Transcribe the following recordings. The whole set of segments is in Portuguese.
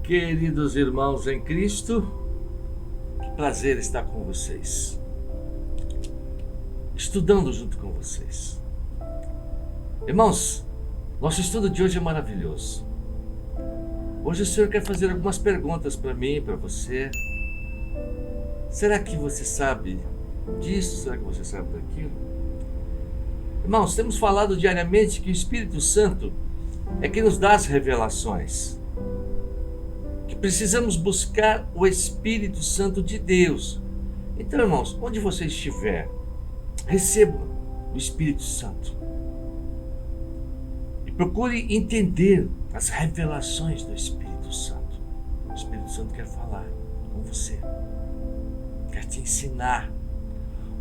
Queridos irmãos em Cristo, que prazer estar com vocês, estudando junto com vocês. Irmãos, nosso estudo de hoje é maravilhoso. Hoje o Senhor quer fazer algumas perguntas para mim e para você. Será que você sabe disso? Será que você sabe daquilo? Irmãos, temos falado diariamente que o Espírito Santo é quem nos dá as revelações. Que precisamos buscar o Espírito Santo de Deus. Então, irmãos, onde você estiver, receba o Espírito Santo. E procure entender as revelações do Espírito Santo. O Espírito Santo quer falar com você. Quer te ensinar.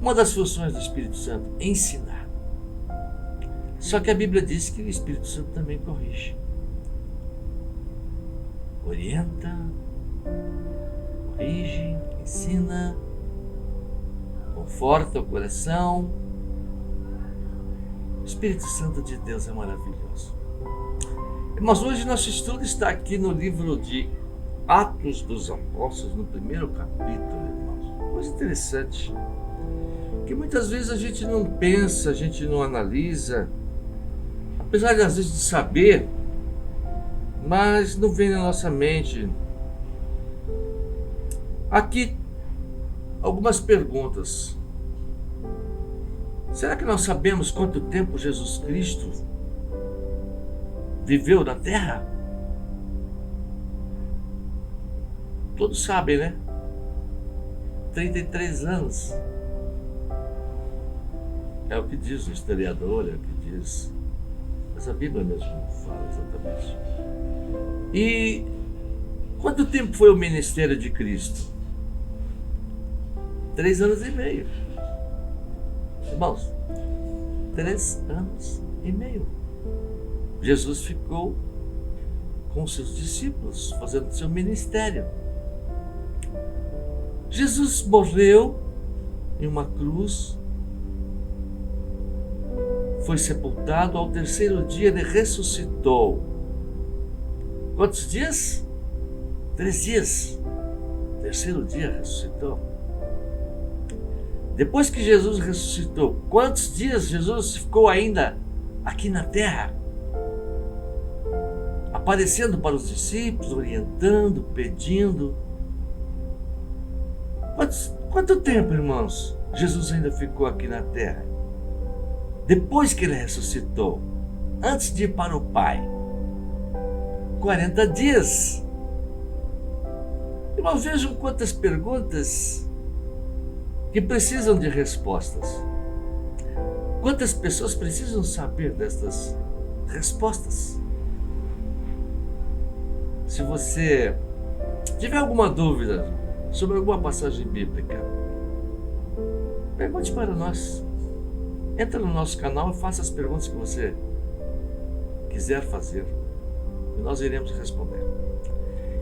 Uma das funções do Espírito Santo é ensinar. Só que a Bíblia diz que o Espírito Santo também corrige. Orienta, corrige, ensina, conforta o coração. O Espírito Santo de Deus é maravilhoso. Mas hoje nosso estudo está aqui no livro de Atos dos Apóstolos, no primeiro capítulo, irmãos. Coisa interessante, que muitas vezes a gente não pensa, a gente não analisa, apesar de às vezes de saber, mas não vem na nossa mente. Aqui, algumas perguntas. Será que nós sabemos quanto tempo Jesus Cristo viveu na Terra? Todos sabem, né? 33 anos. É o que diz o historiador, é o que diz. Mas a Bíblia mesmo fala exatamente. E quanto tempo foi o ministério de Cristo? 3 anos e meio. Irmãos, 3 anos e meio. Jesus ficou com seus discípulos, fazendo seu ministério. Jesus morreu em uma cruz, foi sepultado, ao terceiro dia ele ressuscitou. Quantos dias? 3 dias. Terceiro dia ressuscitou. Depois que Jesus ressuscitou, quantos dias Jesus ficou ainda aqui na terra? Aparecendo para os discípulos, orientando, pedindo. Quanto tempo, irmãos, Jesus ainda ficou aqui na terra? Depois que ele ressuscitou, antes de ir para o Pai, 40 dias. Irmãos, vejam quantas perguntas que precisam de respostas. Quantas pessoas precisam saber destas respostas? Se você tiver alguma dúvida sobre alguma passagem bíblica, pergunte para nós. Entra no nosso canal e faça as perguntas que você quiser fazer. E nós iremos responder.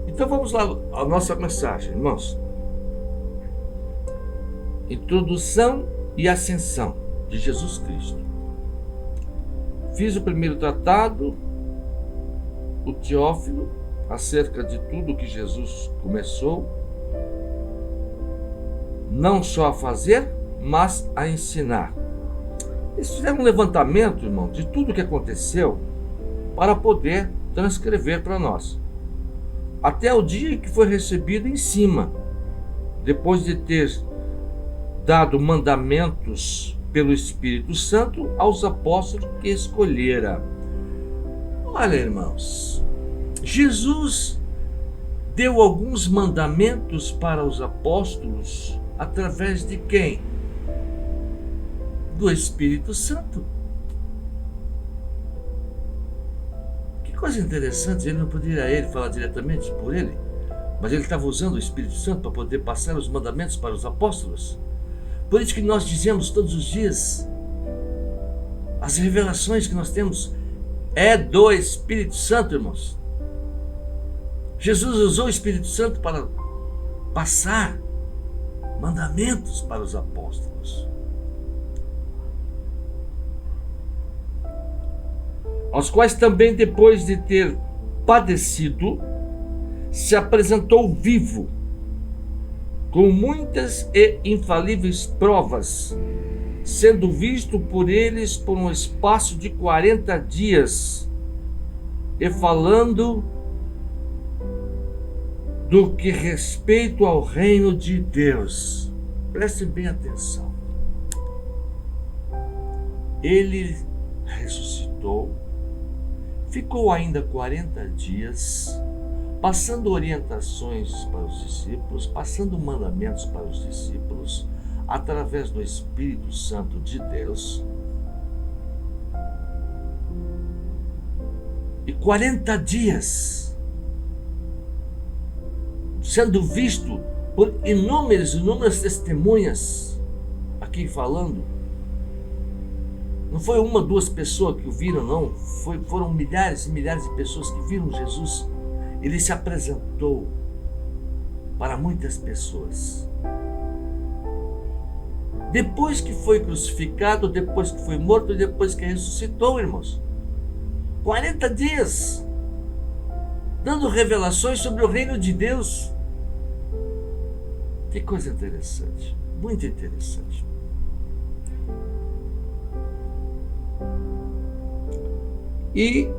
Então vamos lá à nossa mensagem, irmãos. Introdução e ascensão de Jesus Cristo. Fiz o primeiro tratado, o Teófilo, acerca de tudo que Jesus começou, não só a fazer, mas a ensinar. Eles fizeram um levantamento, irmão, de tudo que aconteceu para poder transcrever para nós. Até o dia que foi recebido em cima, depois de ter dado mandamentos pelo Espírito Santo aos apóstolos que escolhera. Olha, irmãos, Jesus deu alguns mandamentos para os apóstolos através de quem? Do Espírito Santo. Que coisa interessante, ele não poderia ele falar diretamente por ele, mas ele estava usando o Espírito Santo para poder passar os mandamentos para os apóstolos. Por isso que nós dizemos todos os dias, as revelações que nós temos é do Espírito Santo, irmãos. Jesus usou o Espírito Santo para passar mandamentos para os apóstolos. Aos quais também, depois de ter padecido, se apresentou vivo, com muitas e infalíveis provas, sendo visto por eles por um espaço de 40 dias, e falando do que respeita ao reino de Deus. Prestem bem atenção. Ele ressuscitou, ficou ainda 40 dias, passando orientações para os discípulos, passando mandamentos para os discípulos, através do Espírito Santo de Deus. E 40 dias sendo visto por inúmeras testemunhas, aqui falando. Não foi uma, duas pessoas que o viram, não. Foram milhares e milhares de pessoas que viram Jesus. Ele se apresentou para muitas pessoas. Depois que foi crucificado, depois que foi morto, depois que ressuscitou, irmãos. 40 dias dando revelações sobre o reino de Deus. Que coisa interessante, muito interessante. E,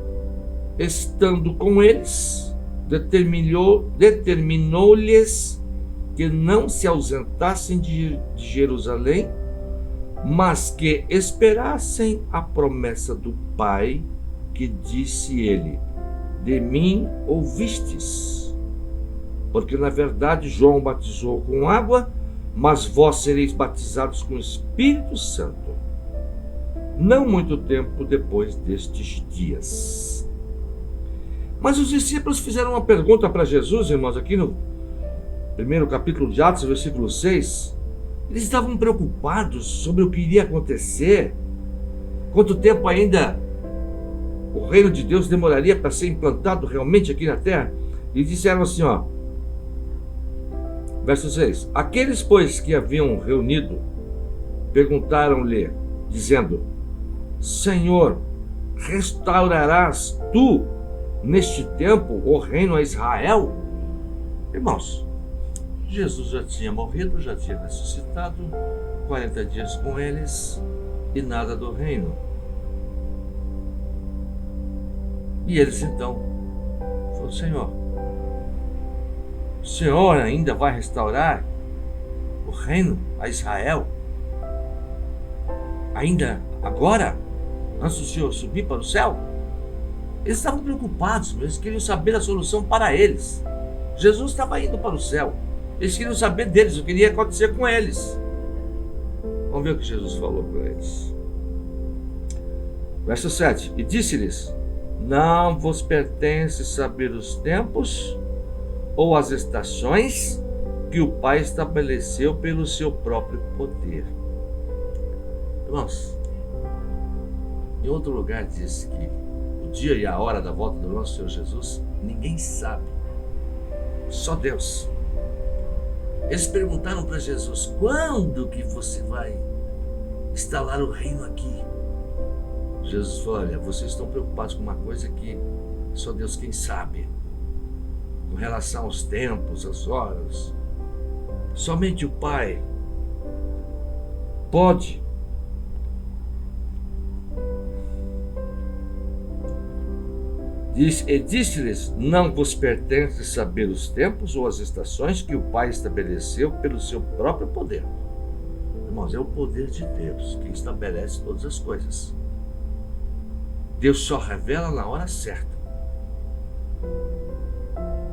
estando com eles, determinou-lhes que não se ausentassem de Jerusalém, mas que esperassem a promessa do Pai, que disse ele: de mim ouvistes. Porque na verdade João batizou com água, mas vós sereis batizados com o Espírito Santo, não muito tempo depois destes dias. Mas os discípulos fizeram uma pergunta para Jesus, irmãos, aqui no primeiro capítulo de Atos, versículo 6. Eles estavam preocupados sobre o que iria acontecer, quanto tempo ainda o reino de Deus demoraria para ser implantado realmente aqui na terra. E disseram assim, verso 6: aqueles, pois, que haviam reunido, perguntaram-lhe, dizendo: Senhor, restaurarás tu neste tempo o reino a Israel? Irmãos, Jesus já tinha morrido, já tinha ressuscitado, 40 dias com eles e nada do reino. E eles então falaram: Senhor, o Senhor ainda vai restaurar o reino a Israel? Ainda agora, antes do Senhor subir para o céu? Eles estavam preocupados, eles queriam saber a solução para eles. Jesus estava indo para o céu. Eles queriam saber deles, o que iria acontecer com eles. Vamos ver o que Jesus falou para eles. Verso 7: e disse-lhes: não vos pertence saber os tempos ou as estações que o Pai estabeleceu pelo seu próprio poder. Irmãos, em outro lugar diz que o dia e a hora da volta do nosso Senhor Jesus, ninguém sabe, só Deus. Eles perguntaram para Jesus: quando que você vai instalar o reino aqui? Jesus falou: olha, vocês estão preocupados com uma coisa que só Deus quem sabe, com relação aos tempos, às horas. Somente o Pai pode. E disse-lhes: não vos pertence saber os tempos ou as estações que o Pai estabeleceu pelo seu próprio poder. Irmãos, é o poder de Deus que estabelece todas as coisas. Deus só revela na hora certa.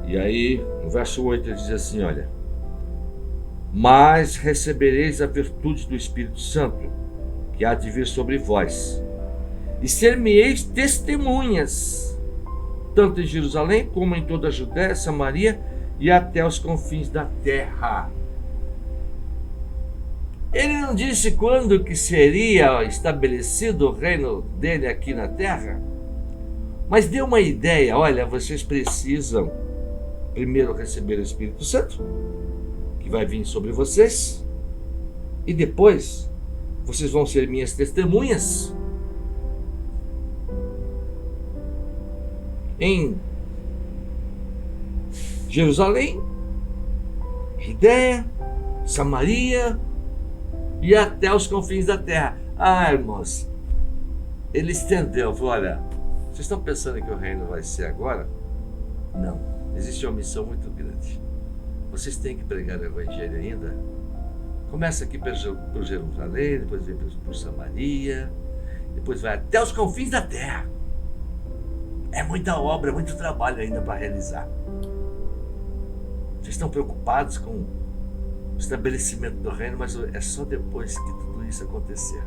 E aí, no verso 8, ele diz assim, olha: mas recebereis a virtude do Espírito Santo, que há de vir sobre vós, e ser-me-eis testemunhas, tanto em Jerusalém como em toda a Judéia, Samaria e até os confins da terra. Ele não disse quando que seria estabelecido o reino dele aqui na terra, mas deu uma ideia. Olha, vocês precisam primeiro receber o Espírito Santo, que vai vir sobre vocês, e depois vocês vão ser minhas testemunhas em Jerusalém, Judéia, Samaria e até os confins da terra. Ah, irmãos, ele estendeu, falou, olha, vocês estão pensando que o reino vai ser agora? Não, existe uma missão muito grande. Vocês têm que pregar o evangelho ainda. Começa aqui por Jerusalém, depois vem por Samaria, depois vai até os confins da terra. É muita obra, muito trabalho ainda para realizar. Vocês estão preocupados com o estabelecimento do reino, mas é só depois que tudo isso acontecer.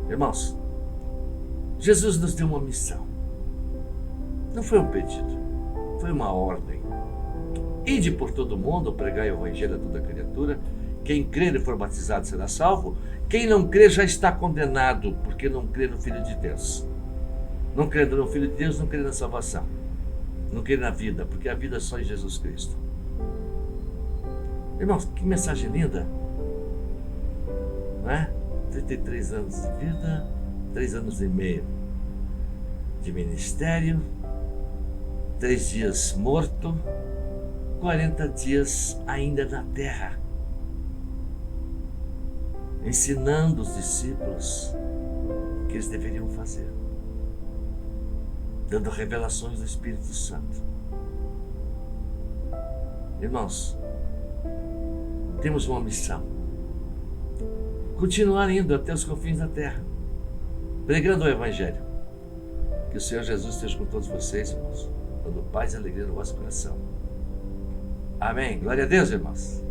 Irmãos, Jesus nos deu uma missão. Não foi um pedido, foi uma ordem. Ide por todo mundo, pregai o evangelho a toda criatura. Quem crer e for batizado será salvo. Quem não crer já está condenado, porque não crê no Filho de Deus. Não crendo no Filho de Deus, não crê na salvação. Não crê na vida, porque a vida é só em Jesus Cristo. Irmãos, que mensagem linda, não é? 33 anos de vida, 3 anos e meio de ministério, 3 dias morto, 40 dias ainda na terra, ensinando os discípulos o que eles deveriam fazer, dando revelações do Espírito Santo. Irmãos, temos uma missão: continuar indo até os confins da terra, pregando o Evangelho. Que o Senhor Jesus esteja com todos vocês, irmãos, dando paz e alegria no vosso coração. Amém. Glória a Deus, irmãos.